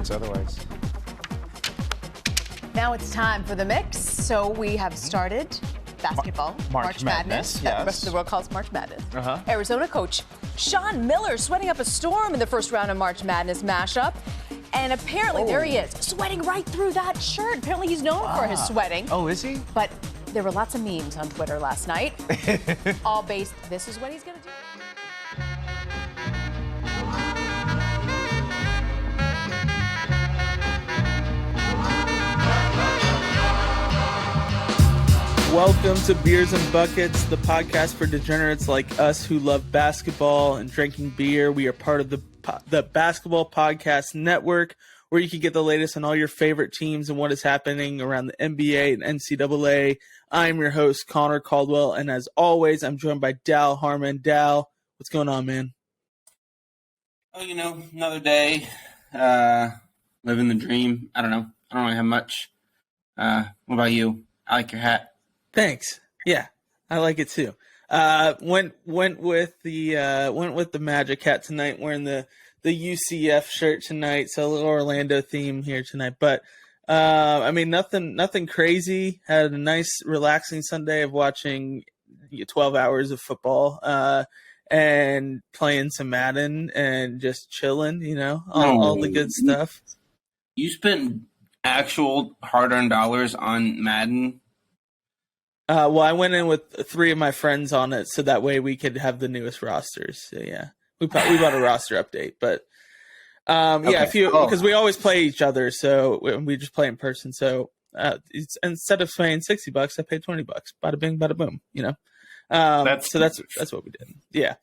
drinks otherwise. Now it's time for the mix. So we have started basketball, March Madness, That yes. the rest of the world calls March Madness. Uh-huh. Arizona coach Sean Miller sweating up a storm in the first round of March Madness mashup. And apparently, there he is, sweating right through that shirt. Apparently, he's known for his sweating. Oh, is he? But there were lots of memes on Twitter last night, all based, this is what he's going to do. Welcome to Beers and Buckets, the podcast for degenerates like us who love basketball and drinking beer. We are part of the Basketball Podcast Network, where you can get the latest on all your favorite teams and what is happening around the NBA and NCAA. I'm your host, Connor Caldwell, and as always, I'm joined by Dowell Harmon. Dowell, what's going on, man? Oh, another day, living the dream. I don't know. I don't really have much. What about you? I like your hat. Thanks. Yeah, I like it too. Went with the Magic hat tonight, wearing the UCF shirt tonight, so a little Orlando theme here tonight. But nothing crazy. Had a nice, relaxing Sunday of watching 12 hours of football and playing some Madden and just chilling. All the good stuff. You spent actual hard-earned dollars on Madden. Well, I went in with 3 of my friends on it, so that way we could have the newest rosters. So, yeah, we bought a roster update, but because we always play each other, so we just play in person. So instead of paying $60, I paid $20. Bada bing, bada boom. That's what we did. Yeah,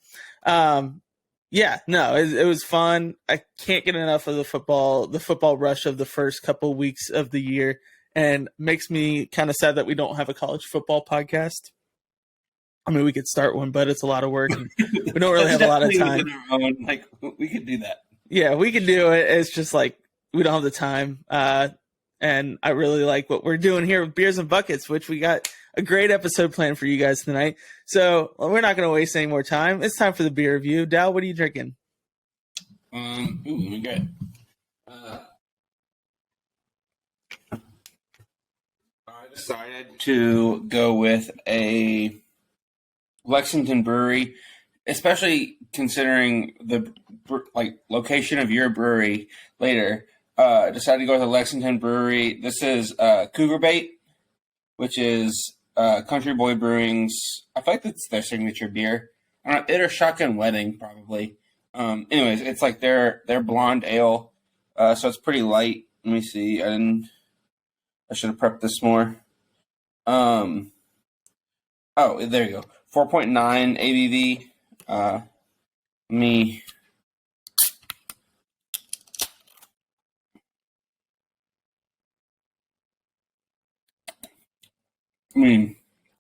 it was fun. I can't get enough of the football rush of the first couple weeks of the year. And makes me kind of sad that we don't have a college football podcast. I mean, we could start one, but it's a lot of work. And we don't really have a lot of time. We could do that. Yeah, we could do it. It's just like we don't have the time. And I really like what we're doing here with Beers and Buckets, which we got a great episode planned for you guys tonight. So we're not going to waste any more time. It's time for the beer review. Dal, what are you drinking? Let me get it. Decided to go with a Lexington brewery, especially considering the location of your brewery later. Decided to go with a Lexington brewery. This is Cougar Bait, which is Country Boy Brewing's. I feel like that's their signature beer. I don't know, it or Shotgun Wedding probably. Anyways, it's like their blonde ale, so it's pretty light. Let me see. I should have prepped this more. There you go. 4.9 ABV.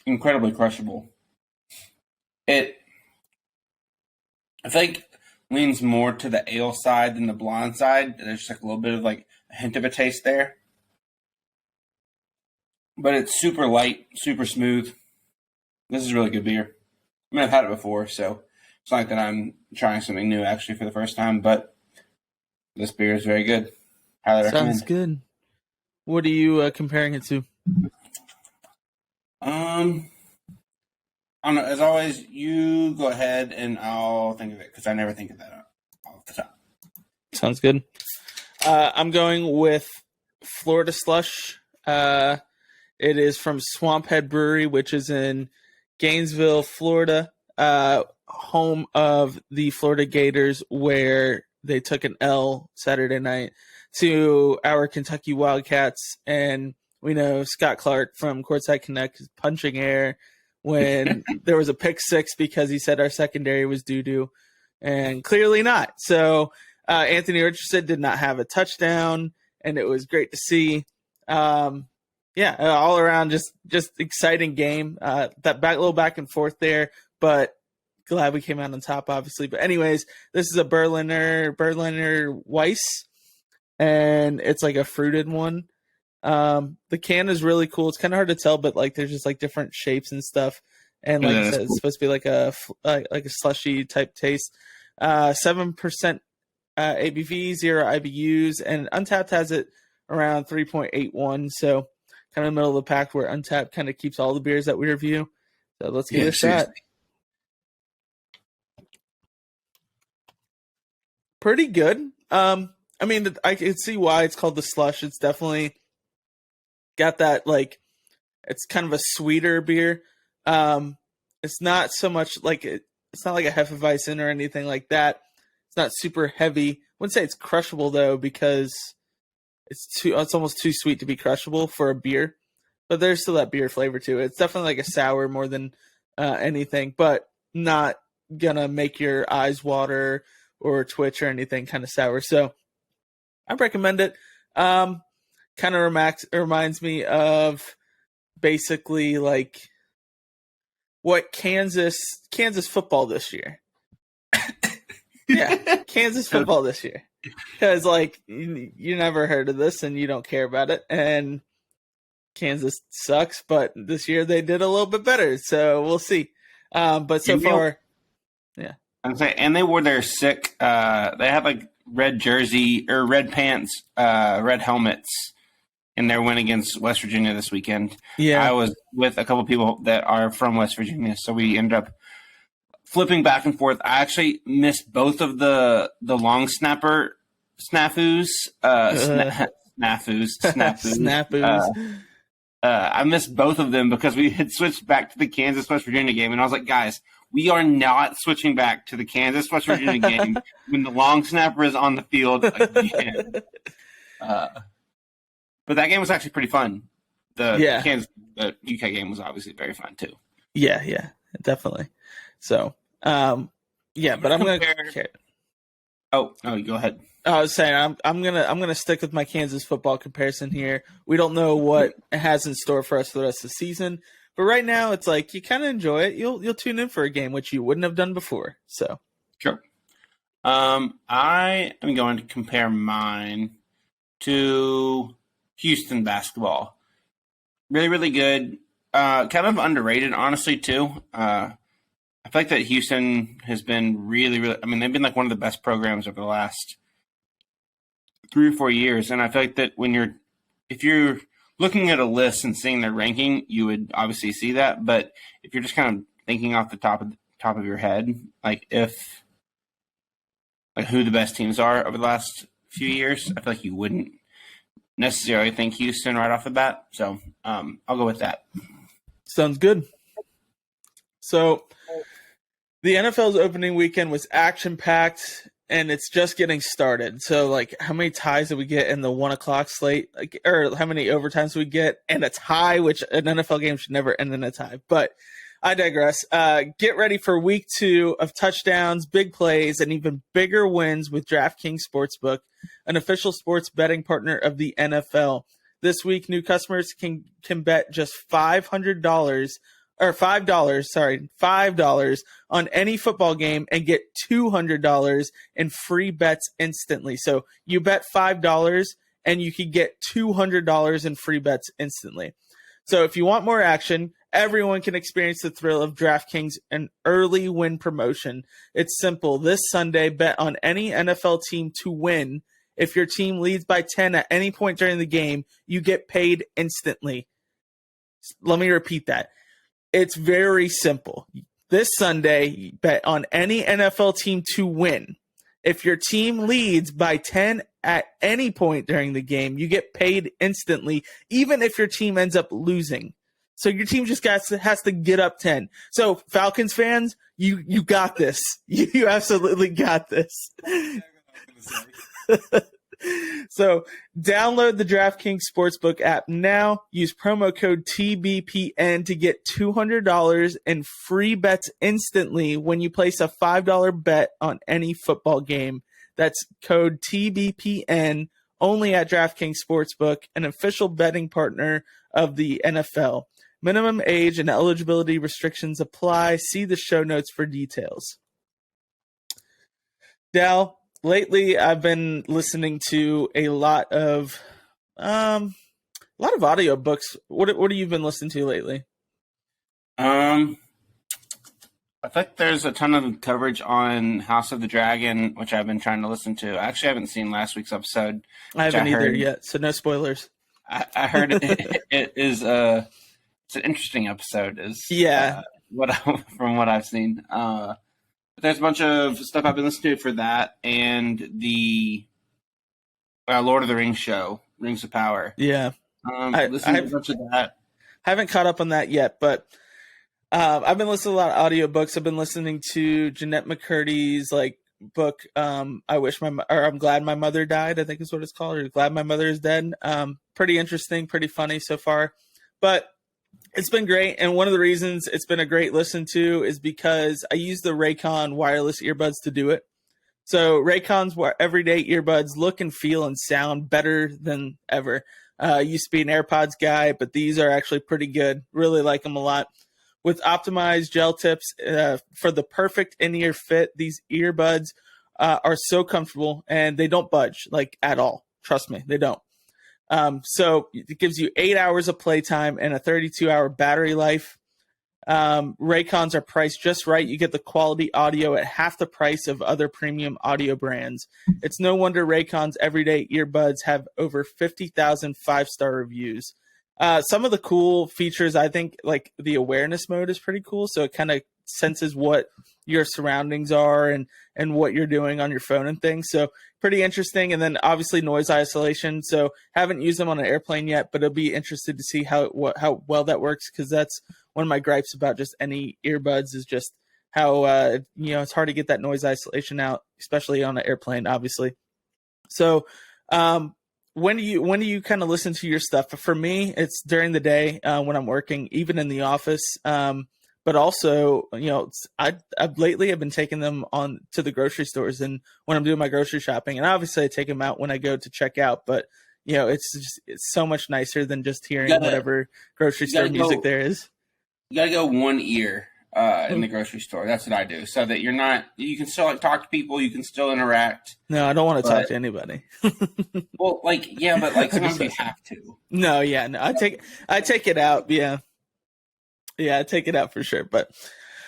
Incredibly crushable. I think leans more to the ale side than the blonde side. There's just like a little bit of like a hint of a taste there. But it's super light, super smooth. This is really good beer. I mean, I've had it before, so it's not like that I'm trying something new actually for the first time, but this beer is very good. Highly recommend. Sounds good. What are you comparing it to? I don't know. As always, you go ahead and I'll think of it because I never think of that off the top. Sounds good. I'm going with Florida Slush. It is from Swamp Head Brewery, which is in Gainesville, Florida, home of the Florida Gators, where they took an L Saturday night to our Kentucky Wildcats. And we know Scott Clark from Courtside Connect is punching air when there was a pick six because he said our secondary was doo-doo, and clearly not. So Anthony Richardson did not have a touchdown, and it was great to see. All around just exciting game. That little back and forth there, but glad we came out on top, obviously. But anyways, this is a Berliner Weiss, and it's like a fruited one. The can is really cool. It's kind of hard to tell, but like there's just like different shapes and stuff. And like I said, it's supposed to be like a slushy type taste. 7% ABV, 0 IBUs, and Untappd has it around 3.81. So kind of middle of the pack, where Untappd kind of keeps all the beers that we review. So let's give it a shot. Pretty good. I mean, I can see why it's called the slush. It's definitely got that, like, it's kind of a sweeter beer. It's not so much like it's not like a Hefeweizen or anything like that. It's not super heavy. I wouldn't say it's crushable though, because it's almost too sweet to be crushable for a beer. But there's still that beer flavor to it. It's definitely like a sour more than anything, but not gonna make your eyes water or twitch or anything kind of sour. So I recommend it. Kind of reminds me of basically like what Kansas football this year. Yeah, Kansas football this year. Because, like, you never heard of this and you don't care about it. And Kansas sucks, but this year they did a little bit better. So we'll see. But so far, yeah. And they wore their sick, they had like red jersey or red pants, red helmets in their win against West Virginia this weekend. Yeah. I was with a couple of people that are from West Virginia, so we ended up flipping back and forth. I actually missed both of the long snapper snafus. Snafus. I missed both of them because we had switched back to the Kansas West Virginia game, and I was like, guys, we are not switching back to the Kansas West Virginia game when the long snapper is on the field again. But that game was actually pretty fun. The UK game was obviously very fun too. Yeah, definitely. So, but I'm going to. Oh, no, go ahead. I was saying I'm gonna stick with my Kansas football comparison here. We don't know what it has in store for us for the rest of the season, but right now it's like you kind of enjoy it. You'll tune in for a game which you wouldn't have done before. So sure. I am going to compare mine to Houston basketball. Really, really good. Kind of underrated, honestly, too. I feel like that Houston has been really, really – I mean, they've been like one of the best programs over the last 3 or 4 years. And I feel like that if you're looking at a list and seeing their ranking, you would obviously see that. But if you're just kind of thinking off the top of your head, like who the best teams are over the last few years, I feel like you wouldn't necessarily think Houston right off the bat. So I'll go with that. Sounds good. So the NFL's opening weekend was action-packed, and it's just getting started. So, like, how many ties did we get in the 1 o'clock slate? Like, or how many overtimes did we get? And a tie, which an NFL game should never end in a tie. But I digress. Get ready for week 2 of touchdowns, big plays, and even bigger wins with DraftKings Sportsbook, an official sports betting partner of the NFL. This week, new customers can bet just $500 on any football game and get $200 in free bets instantly. So you bet $5 and you can get $200 in free bets instantly. So if you want more action, everyone can experience the thrill of DraftKings an early win promotion. It's simple. This Sunday, bet on any NFL team to win. If your team leads by 10 at any point during the game, you get paid instantly. Let me repeat that. It's very simple. This Sunday, bet on any NFL team to win. If your team leads by 10 at any point during the game, you get paid instantly, even if your team ends up losing. So your team just has to get up 10. So Falcons fans, you got this. You absolutely got this. So download the DraftKings Sportsbook app now. Use promo code TBPN to get $200 in free bets instantly when you place a $5 bet on any football game. That's code TBPN only at DraftKings Sportsbook, an official betting partner of the NFL. Minimum age and eligibility restrictions apply. See the show notes for details. Dowell, lately I've been listening to a lot of audiobooks. What have you been listening to lately? A I think there's a ton of coverage on House of the Dragon, which I've been trying to listen to. I actually haven't seen last week's episode. I haven't either yet, so no spoilers. I heard it is it's an interesting episode. From what I've seen. But there's a bunch of stuff I've been listening to for that, and the Lord of the Rings show, Rings of Power. Yeah, listening to a bunch of that. I haven't caught up on that yet, but I've been listening to a lot of audiobooks. I've been listening to Jeanette McCurdy's book. I'm glad my mother died, I think is what it's called, or Glad My Mother is Dead. Pretty interesting, pretty funny so far, but it's been great. And one of the reasons it's been a great listen to is because I use the Raycon wireless earbuds to do it. So Raycon's everyday earbuds look and feel and sound better than ever. I used to be an AirPods guy, but these are actually pretty good. Really like them a lot. With optimized gel tips for the perfect in-ear fit, these earbuds are so comfortable and they don't budge at all. Trust me, they don't. So it gives you 8 hours of playtime and a 32-hour battery life. Raycons are priced just right. You get the quality audio at half the price of other premium audio brands. It's no wonder Raycon's everyday earbuds have over 50,000 5-star reviews. Some of the cool features, I think, the awareness mode is pretty cool. So it kind of senses what your surroundings are and what you're doing on your phone and things. So pretty interesting. And then obviously noise isolation. So haven't used them on an airplane yet, but I'll be interested to see how well that works, because that's one of my gripes about just any earbuds is just how it's hard to get that noise isolation out, especially on an airplane, obviously. So when do you kind of listen to your stuff? For me, it's during the day when I'm working, even in the office. But also, I've lately been taking them on to the grocery stores and when I'm doing my grocery shopping, and obviously I take them out when I go to check out. But it's so much nicer than just hearing whatever grocery store music there is. You gotta go one ear in the grocery store. That's what I do, so that you can still talk to people, you can still interact. No, I don't want to talk to anybody. Well, but sometimes you have to. No, I take it out. Yeah, I take it out for sure. But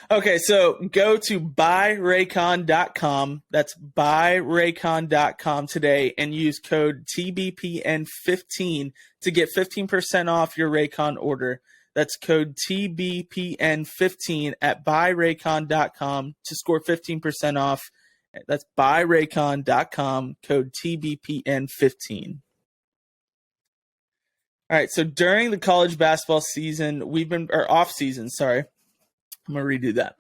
okay, so go to buyraycon.com. That's buyraycon.com today and use code TBPN15 to get 15% off your Raycon order. That's code TBPN15 at buyraycon.com to score 15% off. That's buyraycon.com, code TBPN15. All right, so during the college basketball season, off season, sorry. I'm going to redo that.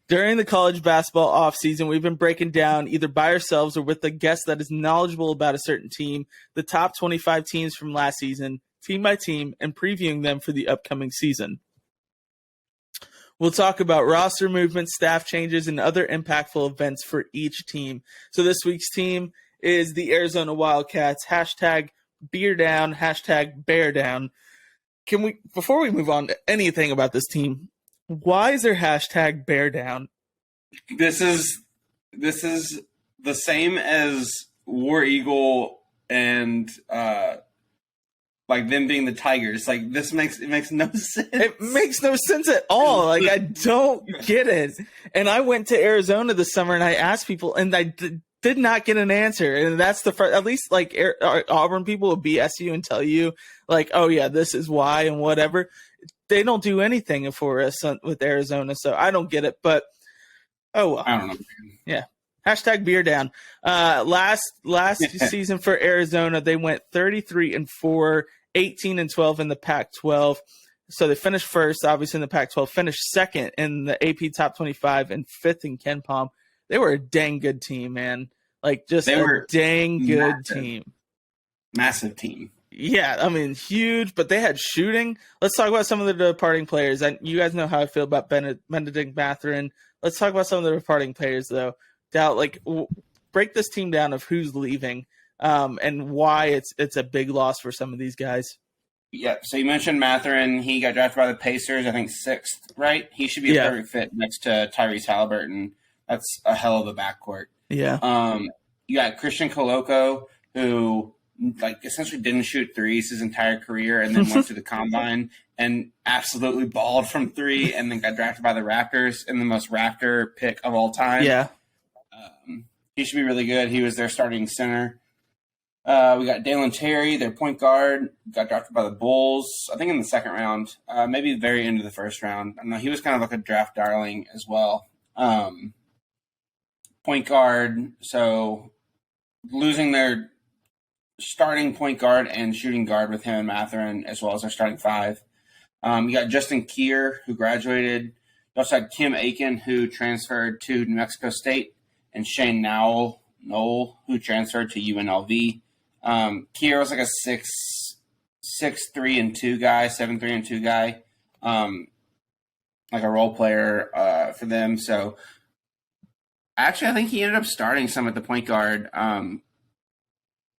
During the college basketball off season, we've been breaking down either by ourselves or with a guest that is knowledgeable about a certain team, the top 25 teams from last season, team by team, and previewing them for the upcoming season. We'll talk about roster movements, staff changes, and other impactful events for each team. So this week's team is the Arizona Wildcats, #Beer Down, #Bear Down. Before we move on to anything about this team, why is there #Bear Down? This is the same as War Eagle and them being the Tigers. It makes no sense. It makes no sense at all. I don't get it. And I went to Arizona this summer and I asked people, and I did not get an answer. And that's the first, at least Auburn people will BS you and tell you oh yeah, this is why and whatever. They don't do anything for us with Arizona. So I don't get it, but oh well. I don't know. Yeah. #Beer Down. Last season for Arizona, they went 33-4, 18-12 in the Pac-12. So they finished first, obviously, in the Pac-12, finished second in the AP Top 25 and fifth in Ken Palm. They were a dang good team, man. They were a dang good team. Massive team. Yeah, I mean, huge, but they had shooting. Let's talk about some of the departing players. You guys know how I feel about Benedict Mathurin. Let's talk about some of the departing players, though. Dowell, break this team down of who's leaving and why it's a big loss for some of these guys. Yeah, so you mentioned Mathurin. He got drafted by the Pacers, I think 6th, right? He should be a perfect fit next to Tyrese Halliburton. That's a hell of a backcourt. Yeah. You got Christian Koloko, who like essentially didn't shoot threes his entire career, and then went to the combine and absolutely balled from three, and then got drafted by the Raptors in the most Raptor pick of all time. Yeah. He should be really good. He was their starting center. We got Dalen Terry, their point guard, got drafted by the Bulls, I think in the second round, maybe the very end of the first round. I don't know. He was kind of like a draft darling as well. Point guard, so losing their starting point guard and shooting guard with him and Mathurin, as well as their starting five. You got Justin Kier, who graduated. You also had Kim Aiken, who transferred to New Mexico State, and Shane Noel, who transferred to UNLV. Kier was like a 6'3" 2 guy, like a role player for them. So actually, I think he ended up starting some at the point guard,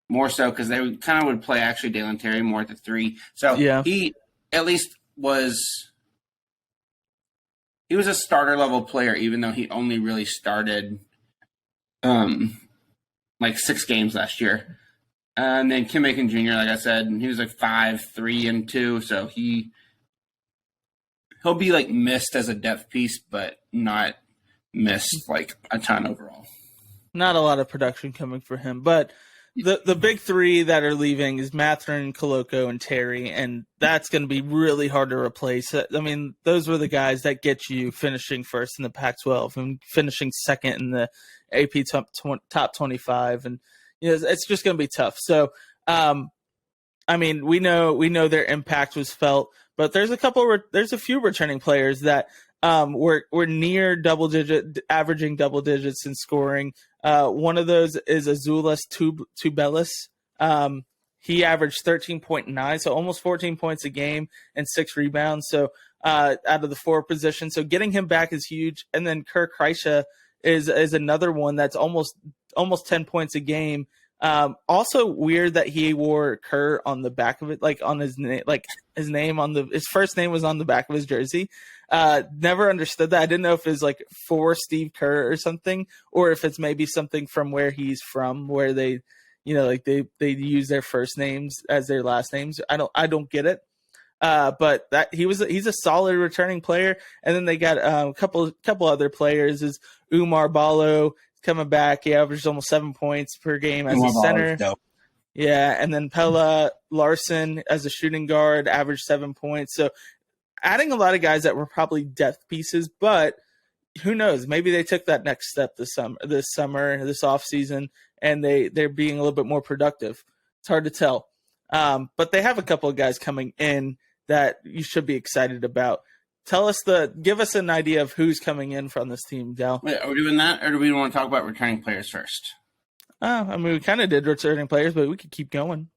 more so because they kind of would play actually Dalen Terry more at the three. So he at least he was a starter level player, even though he only really started like 6 games last year. And then Kim Aiken Jr., like I said, he was like 5'3" 2, so he'll be like missed as a depth piece, but not missed like a ton overall. Not a lot of production coming for him, but the big three that are leaving is Mathurin, Koloko, and Terry, and that's going to be really hard to replace. I mean, those were the guys that get you finishing first in the Pac-12 and finishing second in the AP top 25, and it's just going to be tough. So, I mean, we know their impact was felt, but there's a few returning players that were near averaging double digits in scoring. One of those is Azuolas Tubelis. He averaged 13.9, so almost 14 points a game and 6 rebounds. So out of the 4 positions, so getting him back is huge. And then Kerr Kreischer is another one that's almost 10 points a game. Also weird that he wore Kerr on the back of it, like on his name, like his first name was on the back of his jersey. Never understood that. I didn't know if it's like for Steve Kerr or something, or if it's maybe something from where he's from, where they, like they use their first names as their last names. I don't get it. But that he's a solid returning player. And then they got a couple other players. Is Umar Ballo coming back? He averaged almost 7 points per game as a center. Yeah, and then Pella Larson as a shooting guard averaged 7 points. So adding a lot of guys that were probably depth pieces, but who knows? Maybe they took that next step this offseason, and they're being a little bit more productive. It's hard to tell. But they have a couple of guys coming in that you should be excited about. Give us an idea of who's coming in from this team, Dell. Wait, are we doing that, or do we want to talk about returning players first? I mean, we kind of did returning players, but we could keep going.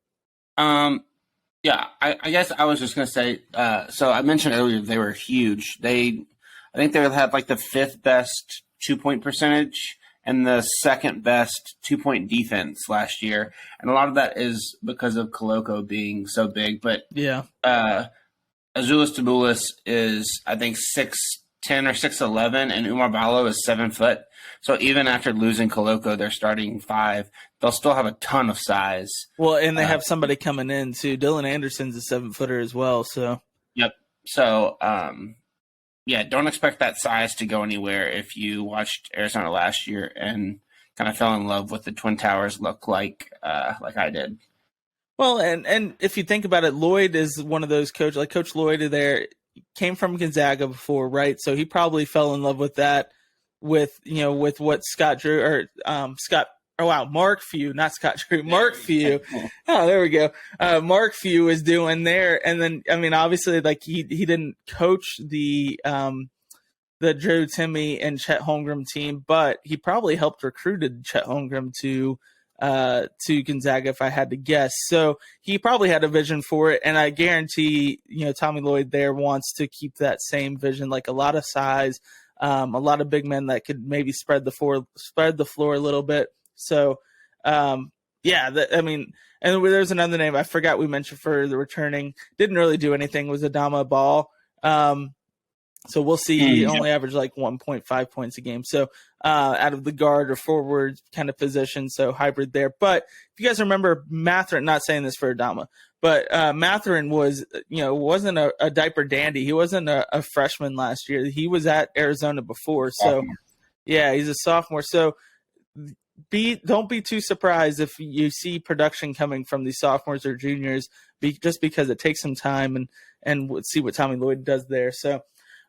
Yeah, I guess I was just going to say, so I mentioned earlier they were huge. I think they had like the 5th best 2-point percentage and the 2nd best 2-point defense last year. And a lot of that is because of Koloko being so big. But yeah, Azuolas Tubelis is, I think, 6'10" or 6'11", and Umar Ballo is 7 foot. So even after losing Koloko, their starting 5, they'll still have a ton of size. Well, and they have somebody coming in too. Dylan Anderson's a 7-footer as well. So yep. So yeah, don't expect that size to go anywhere if you watched Arizona last year and kind of fell in love with the Twin Towers look like I did. Well, and if you think about it, Lloyd is one of those coaches. Like Coach Lloyd there came from Gonzaga before, right? So he probably fell in love with that. With what Scott Drew or Mark Few, not Scott Drew, Mark Few. Oh, there we go. Mark Few is doing there, and then I mean, obviously, like he didn't coach the Drew Timme and Chet Holmgren team, but he probably helped recruited Chet Holmgren to Gonzaga, if I had to guess. So he probably had a vision for it, and I guarantee Tommy Lloyd there wants to keep that same vision, like a lot of size. A lot of big men that could maybe spread the floor a little bit. So, I mean, and there's another name I forgot we mentioned for the returning. Didn't really do anything. Was Adama Ball. So we'll see. He only averaged like 1.5 points a game. So out of the guard or forward kind of position, so hybrid there. But if you guys remember, Matherin, not saying this for Adama, but Matherin was, wasn't a diaper dandy. He wasn't a freshman last year. He was at Arizona before. So, yeah, he's a sophomore. So don't be too surprised if you see production coming from these sophomores or juniors, just because it takes some time, and we'll see what Tommy Lloyd does there. So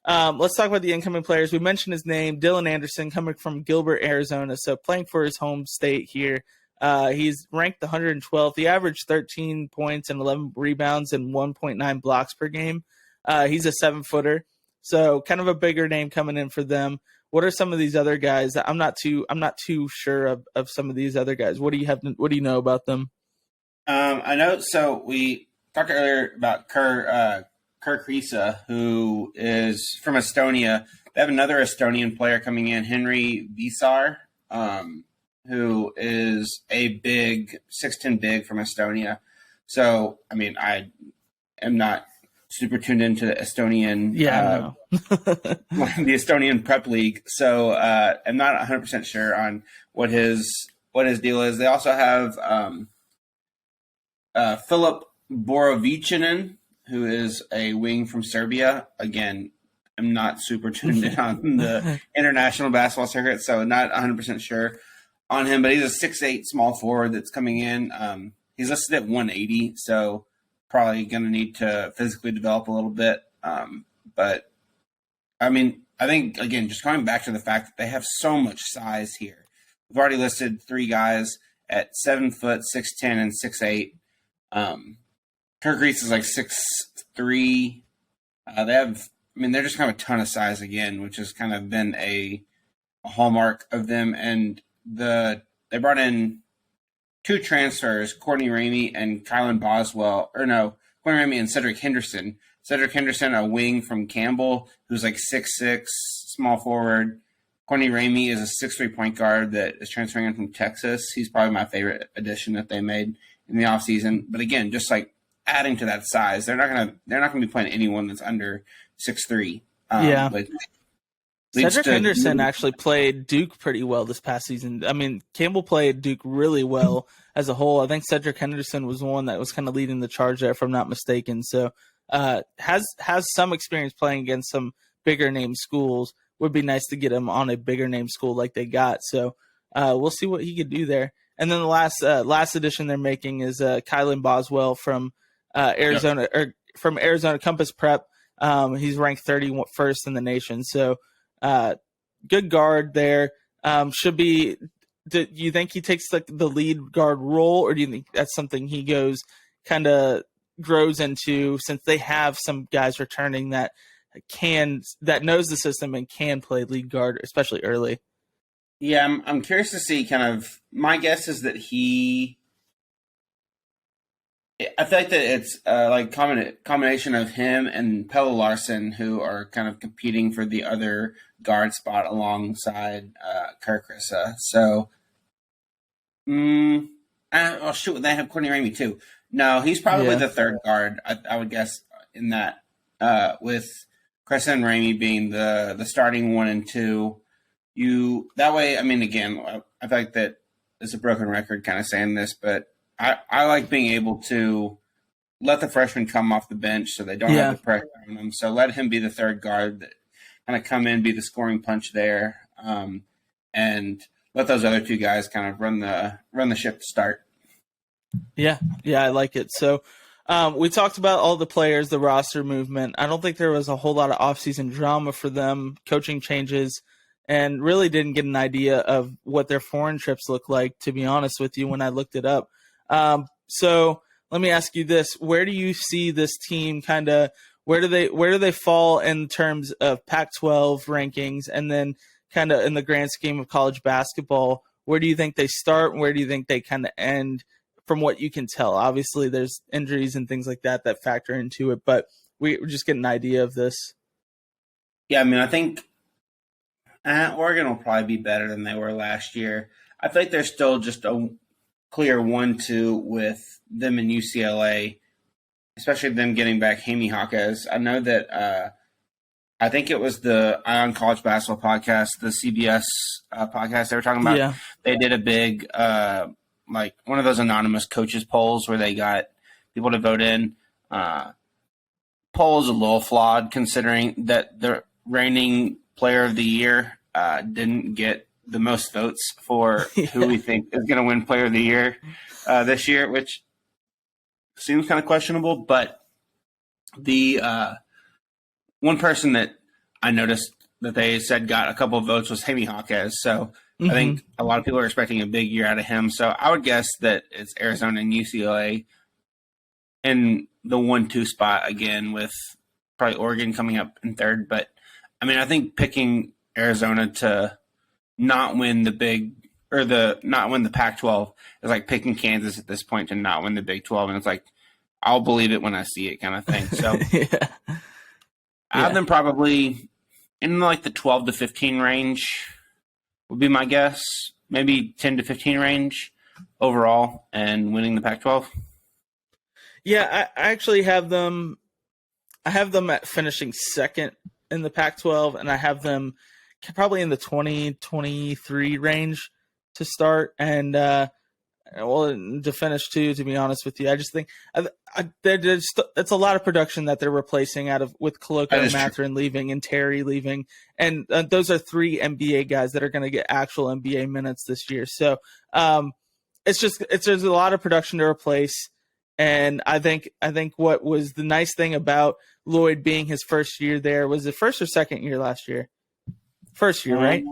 let's talk about the incoming players. We mentioned his name, Dylan Anderson, coming from Gilbert, Arizona. So playing for his home state here. He's ranked 112th. He averaged 13 points and 11 rebounds and 1.9 blocks per game. He's a 7-footer, so kind of a bigger name coming in for them. What are some of these other guys? I'm not too sure of some of these other guys. What do you know about them? I know. So we talked earlier about Kerr Krisa, who is from Estonia. They have another Estonian player coming in, Henry Visar, who is a big 6'10" big from Estonia. So, I mean, I am not super tuned into the Estonian, the Estonian prep league. So I'm not 100% sure on what his deal is. They also have Philip Borovicinen, who is a wing from Serbia. Again, I'm not super tuned in on the international basketball circuit, so not 100% sure on him. But he's a 6'8" small forward that's coming in. He's listed at 180, so probably going to need to physically develop a little bit. But, I mean, I think, again, just going back to the fact that they have so much size here. We've already listed 3 guys at 7 foot, 6'10", and 6'8". Kirk Reese is like 6'3". They're just kind of a ton of size again, which has kind of been a hallmark of them. And they brought in 2 transfers, Courtney Ramey and Kylan Boswell. Courtney Ramey and Cedric Henderson. Cedric Henderson, a wing from Campbell, who's like 6'6", small forward. Courtney Ramey is a 6'3" point guard that is transferring in from Texas. He's probably my favorite addition that they made in the offseason. But again, just like adding to that size, they're not gonna be playing anyone that's under 6'3". Cedric Henderson actually played Duke pretty well this past season. I mean, Campbell played Duke really well as a whole. I think Cedric Henderson was one that was kind of leading the charge there, if I'm not mistaken. So has some experience playing against some bigger name schools. Would be nice to get him on a bigger name school like they got. So we'll see what he could do there. And then the last addition they're making is Kylan Boswell from Arizona, or from Arizona Compass Prep. He's ranked 31st in the nation. So good guard there. Do you think he takes the lead guard role, or do you think that's something he grows into, since they have some guys returning that knows the system and can play lead guard, especially early? Yeah, I'm curious to see. My guess is that I feel like that it's like combination of him and Pelle Larsson, who are kind of competing for the other guard spot alongside Kerr Krisa. So, they have Courtney Ramey too. No, he's probably the third guard, I would guess, in that, with Krisa and Ramey being the starting 1 and 2. That way, I mean, again, I feel like that it's a broken record kind of saying this, but I like being able to let the freshmen come off the bench so they don't have the pressure on them. So let him be the third guard that kind of come in, be the scoring punch there, and let those other 2 guys kind of run the ship to start. Yeah, I like it. So we talked about all the players, the roster movement. I don't think there was a whole lot of offseason drama for them, coaching changes, and really didn't get an idea of what their foreign trips look like, to be honest with you, when I looked it up. So let me ask you this: where do you see this team where do they fall in terms of Pac-12 rankings, and then kind of in the grand scheme of college basketball? Where do you think they start? Where do you think they kind of end, from what you can tell? Obviously, there's injuries and things like that factor into it, but we're just getting an idea of this. Yeah, I mean, I think Oregon will probably be better than they were last year. I feel like they're still just a clear 1-2 with them and UCLA, especially them getting back Jaime Jaquez. I know that I think it was the Ion College Basketball podcast, the CBS podcast they were talking about. Yeah. They did a big, like one of those anonymous coaches polls where they got people to vote in. Poll is a little flawed considering that the reigning player of the year didn't get the most votes for who we think is going to win player of the year this year, which seems kind of questionable. But the one person that I noticed that they said got a couple of votes was Jaime Jaquez. So I think a lot of people are expecting a big year out of him. So I would guess that it's Arizona and UCLA in the 1-2 spot again, with probably Oregon coming up in third. But I mean, I think picking Arizona to not win the Pac-12 is like picking Kansas at this point to not win the Big 12, and it's like I'll believe it when I see it kind of thing. So I have them probably in like the 12 to 15 range would be my guess, maybe 10 to 15 range overall, and winning the Pac-12. Yeah, I actually have them. I have them at finishing second in the Pac-12, and I have them probably in the 20-23 range to start, and to finish too. To be honest with you, I just think it's a lot of production that they're replacing with Koloko and Mathurin leaving and Terry leaving, and those are 3 NBA guys that are going to get actual NBA minutes this year. So there's a lot of production to replace. And I think what was the nice thing about Lloyd being his first year there was the first or second year last year? First year, right?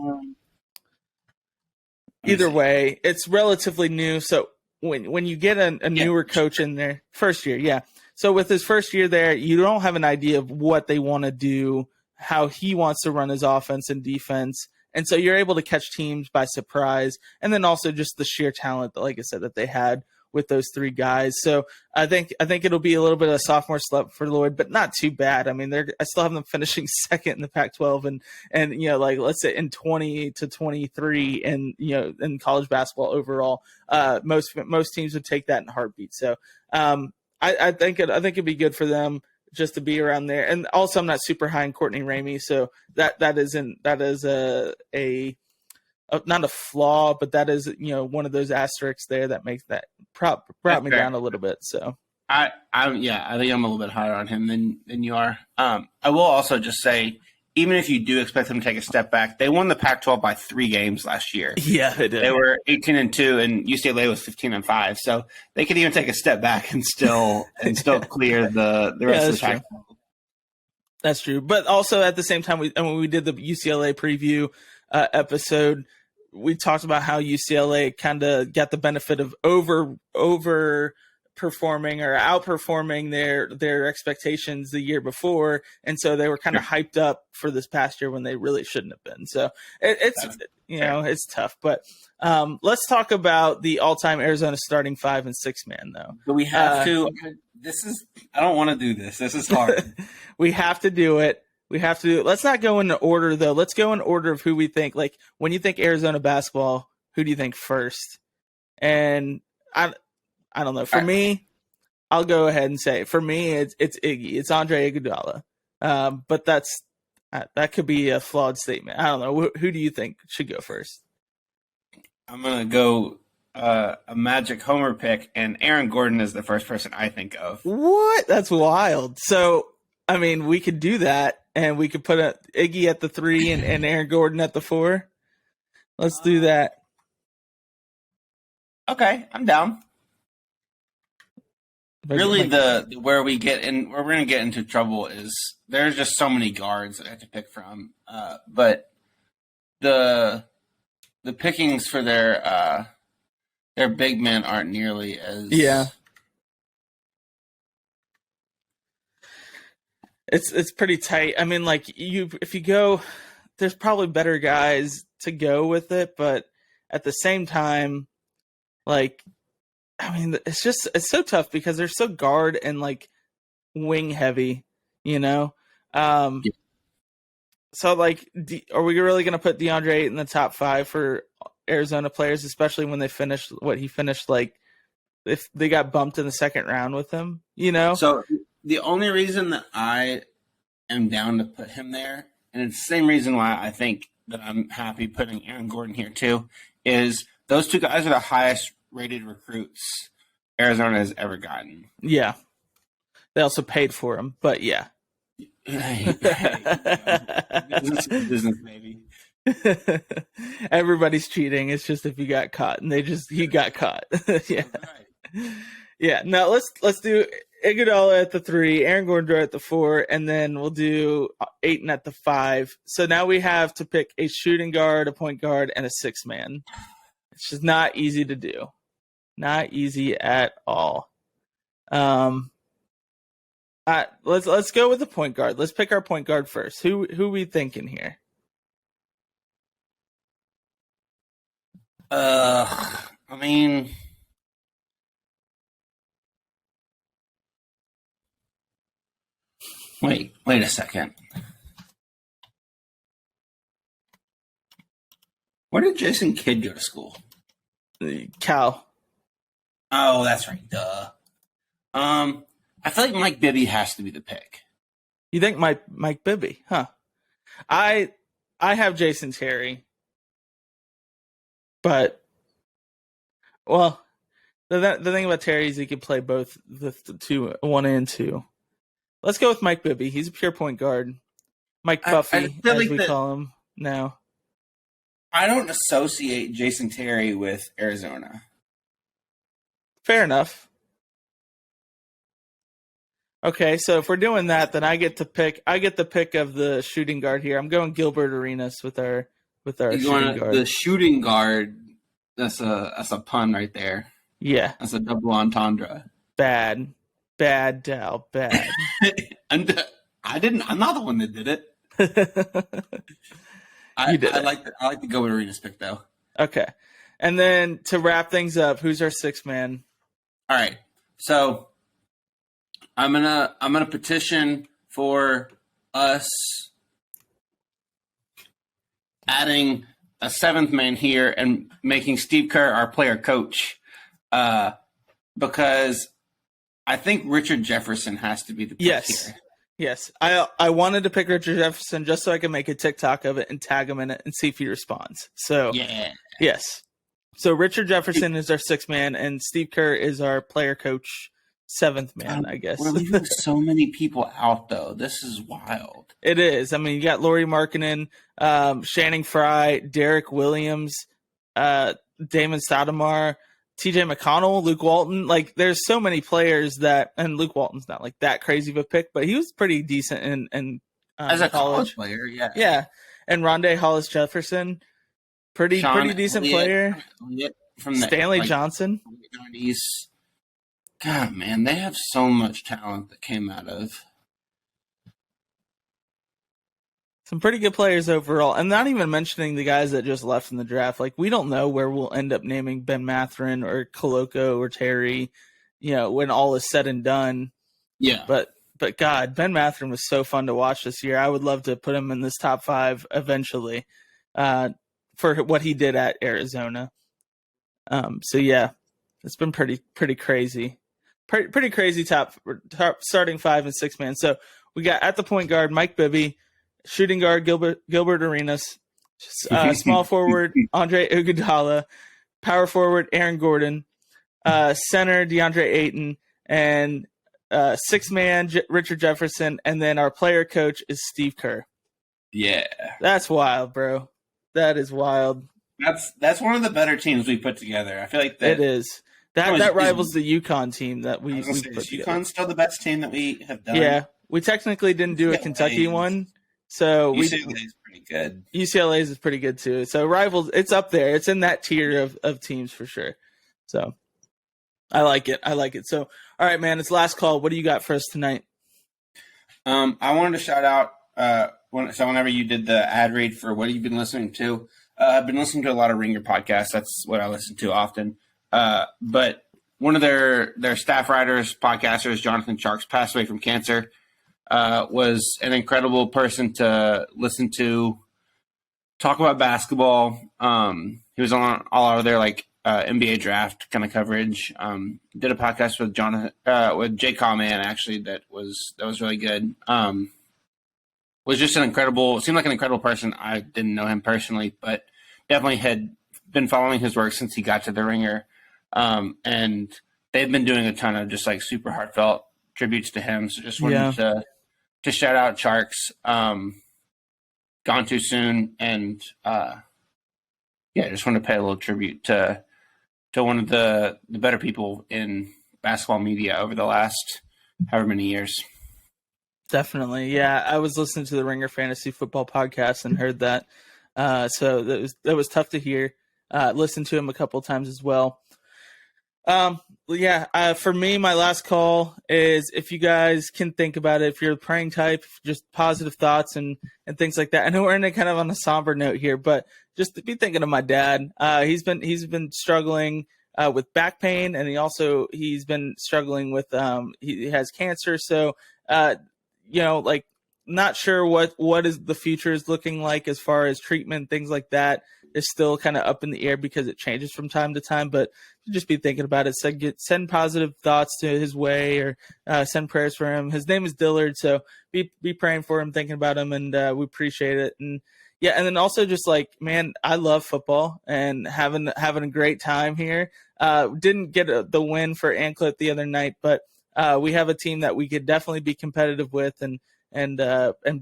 Either way, it's relatively new. So when you get a newer coach in there, first year, yeah. So with his first year there, you don't have an idea of what they want to do, how he wants to run his offense and defense. And so you're able to catch teams by surprise. And then also just the sheer talent, like I said, that they had with those 3 guys. So I think it'll be a little bit of a sophomore slump for Lloyd, but not too bad. I mean, I still have them finishing second in the Pac-12 and like let's say in 20 to 23 and in college basketball overall. Most teams would take that in a heartbeat. So I think it'd be good for them just to be around there. And also I'm not super high in Courtney Ramey, so that is a not a flaw, but that is one of those asterisks there that makes that brought me down a little bit. So I think I'm a little bit higher on him than you are. I will also just say, even if you do expect them to take a step back, they won the Pac-12 by 3 games last year. Yeah, they did. They were 18-2, and UCLA was 15-5. So they could even take a step back and still clear the rest of the Pac-12. That's true. But also at the same time, when we did the UCLA preview episode, we talked about how UCLA kind of got the benefit of over performing or outperforming their expectations the year before, and so they were kind of hyped up for this past year when they really shouldn't have been. So it's tough. But let's talk about the all-time Arizona starting 5 and 6 man though. But we have to. I don't want to do this. This is hard. We have to do it. Let's not go in order though. Let's go in order of who we think. Like when you think Arizona basketball, who do you think first? And I don't know. For me, I'll go ahead and say for me it's Iggy. It's Andre Iguodala. But that could be a flawed statement. I don't know. Who do you think should go first? I'm gonna go a Magic Homer pick, and Aaron Gordon is the first person I think of. What? That's wild. So I mean, we could do that. And we could put Iggy at the 3 and Aaron Gordon at the 4. Let's do that. Okay, I'm down. Really, where we're going to get into trouble is there's just so many guards that I have to pick from. But the pickings for their big men aren't nearly as It's pretty tight. I mean, like if you go, there's probably better guys to go with it, but at the same time, like, I mean, it's so tough because they're so guard and like wing heavy, So like, are we really going to put DeAndre in the top 5 for Arizona players, especially when they finished what he finished, like if they got bumped in the second round with him, So the only reason that I am down to put him there. And it's the same reason why I think that I'm happy putting Aaron Gordon here too, is those two guys are the highest rated recruits Arizona has ever gotten. Yeah. They also paid for him, but yeah. Hey, business, baby. Everybody's cheating. It's just if you got caught, and he got caught. Yeah. Right. Yeah. Now let's do Iguodala at the 3, Aaron Gordon at the 4, and then we'll do Ayton at the 5. So now we have to pick a shooting guard, a point guard, and a 6-man. It's just not easy to do. Not easy at all. Let's go with the point guard. Let's pick our point guard first. Who are we thinking here? I mean, wait a second. Where did Jason Kidd go to school? Cal. Oh, that's right. Duh. I feel like Mike Bibby has to be the pick. You think Mike Bibby? Huh. I have Jason Terry. But, well, the thing about Terry is he can play both the 1 and 2. Let's go with Mike Bibby. He's a pure point guard. Mike Buffy, as we call him now. I don't associate Jason Terry with Arizona. Fair enough. Okay, so if we're doing that, then I get the pick of the shooting guard here. I'm going Gilbert Arenas with our shooting guard. The shooting guard. That's a pun right there. Yeah, that's a double entendre. Bad, Dowell, bad. I'm not the one that did it. I like the Gilbert Arenas pick though. Okay, and then to wrap things up, who's our 6-man? All right, so I'm gonna petition for us adding a 7th man here and making Steve Kerr our player coach, because I think Richard Jefferson has to be the pick here. Yes, I wanted to pick Richard Jefferson just so I could make a TikTok of it and tag him in it and see if he responds. So yeah, yes. So Richard Jefferson is our 6-man, and Steve Kerr is our player coach, 7th man, I guess. We're leaving so many people out, though. This is wild. It is. I mean, you got Lauri Markkanen, Channing Frye, Derek Williams, Damon Stoudemire, TJ McConnell, Luke Walton. Like, there's so many players that, and Luke Walton's not like that crazy of a pick, but he was pretty decent in as a college player, yeah. Yeah, and Rondé Hollis Jefferson, pretty decent player. From Stanley Johnson. 90s. God, man, they have so much talent that came out of. Some pretty good players overall, and not even mentioning the guys that just left in the draft. Like, we don't know where we'll end up naming Ben Mathurin or Koloko or Terry, when all is said and done. Yeah. But God, Ben Mathurin was so fun to watch this year. I would love to put him in this top 5 eventually for what he did at Arizona. So, yeah, it's been pretty crazy. Pretty crazy top starting 5 and 6-man. So we got at the point guard, Mike Bibby. Shooting guard, Gilbert Arenas. Small forward, Andre Iguodala. Power forward, Aaron Gordon. Center, DeAndre Ayton. And 6-man, Richard Jefferson. And then our player coach is Steve Kerr. Yeah. That's wild, bro. That is wild. That's one of the better teams we put together. I feel like that. It is. That rivals the UConn team that we put together. Is UConn still the best team that we have done? Yeah. We technically didn't do a Kentucky one. So UCLA is pretty good. UCLA's is pretty good too. So rivals, it's up there. It's in that tier of teams for sure. So I like it. So all right, man, it's last call. What do you got for us tonight? I wanted to shout out whenever you did the ad read for what you've been listening to. I've been listening to a lot of Ringer podcasts. That's what I listen to often. But one of their staff writers, podcasters, Jonathan Sharks, passed away from cancer. Was an incredible person to listen to talk about basketball. He was on all of their NBA draft kind of coverage. Did a podcast with with Jay Kallman actually that was really good. was just seemed like an incredible person. I didn't know him personally, but definitely had been following his work since he got to the Ringer. And they've been doing a ton of just like super heartfelt tributes to him. So just wanted to shout out Sharks. Gone too soon, and just want to pay a little tribute to one of the better people in basketball media over the last however many years. Definitely. Yeah. I was listening to the Ringer Fantasy Football podcast and heard that. So that was tough to hear. Listened to him a couple times as well. For me, my last call is if you guys can think about it, if you're the praying type, just positive thoughts and things like that. I know we're in a kind of on a somber note here, but just to be thinking of my dad. He's been struggling with back pain, and he's been struggling with he has cancer. So not sure what is the future is looking like as far as treatment, things like that is still kind of up in the air because it changes from time to time, but just be thinking about it. Send positive thoughts to his way, or send prayers for him. His name is Dillard. So be praying for him, thinking about him. And we appreciate it. And yeah. And then also just like, man, I love football and having a great time here. Didn't get the win for Anklet the other night, but we have a team that we could definitely be competitive with and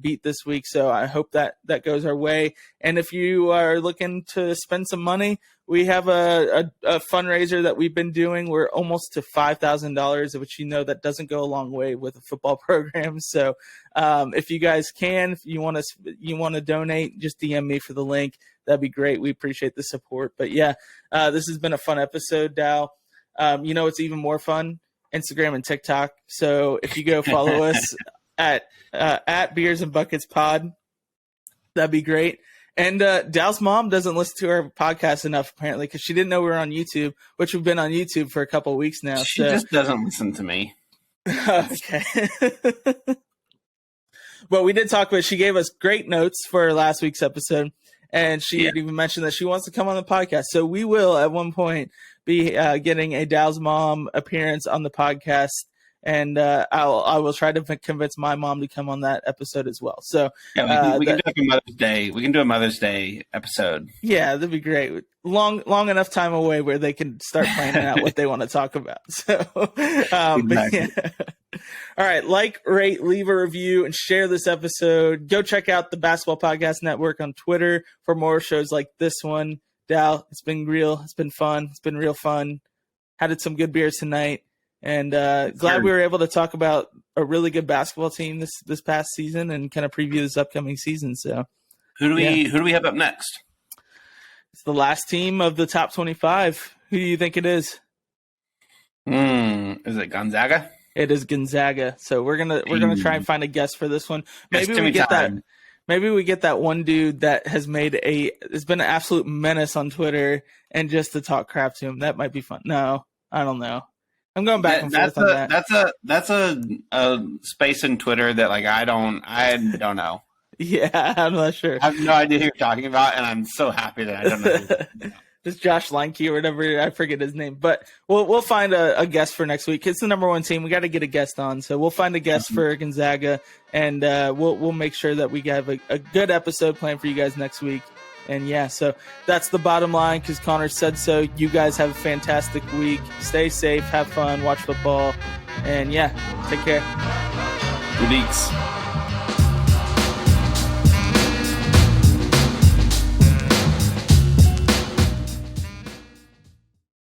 beat this week. So I hope that goes our way. And if you are looking to spend some money, we have a fundraiser that we've been doing. We're almost to $5,000, which that doesn't go a long way with a football program. So if you guys can, if you want to donate, just DM me for the link. That'd be great. We appreciate the support. But yeah, this has been a fun episode, Dowell. It's even more fun, Instagram and TikTok. So if you go follow us at Beers and Buckets Pod, that'd be great. And Dowell's mom doesn't listen to our podcast enough, apparently, because she didn't know we were on YouTube, which we've been on YouTube for a couple of weeks now. She just doesn't listen to me. Okay. Well, we did talk about, she gave us great notes for last week's episode, and she had even mentioned that she wants to come on the podcast. So we will at one point be getting a Dowell's mom appearance on the podcast. And I will try to convince my mom to come on that episode as well. So we can do like a Mother's Day. We can do a Mother's Day episode. Yeah, that'd be great. Long enough time away where they can start planning out what they want to talk about. So, Exactly. All right, rate, leave a review, and share this episode. Go check out the Basketball Podcast Network on Twitter for more shows like this one. Dowell, it's been real. It's been fun. It's been real fun. Had some good beers tonight. And glad we were able to talk about a really good basketball team this past season and kind of preview this upcoming season. So, who do we have up next? It's the last team of the top 25. Who do you think it is? Is it Gonzaga? It is Gonzaga. So we're gonna try and find a guest for this one. Maybe we get that one dude that has been an absolute menace on Twitter, and just to talk crap to him. That might be fun. No, I don't know. I'm going back and forth on that. That's a space in Twitter that I don't know. Yeah, I'm not sure. I have no idea who you're talking about, and I'm so happy that I don't know. It's Josh Leinke or whatever. I forget his name, but we'll find a guest for next week. It's the number one team. We got to get a guest on, so we'll find a guest for Gonzaga, and we'll make sure that we have a good episode planned for you guys next week. And yeah, so that's the bottom line because Connor said so. You guys have a fantastic week. Stay safe, have fun, watch football, and yeah, take care. Good eats.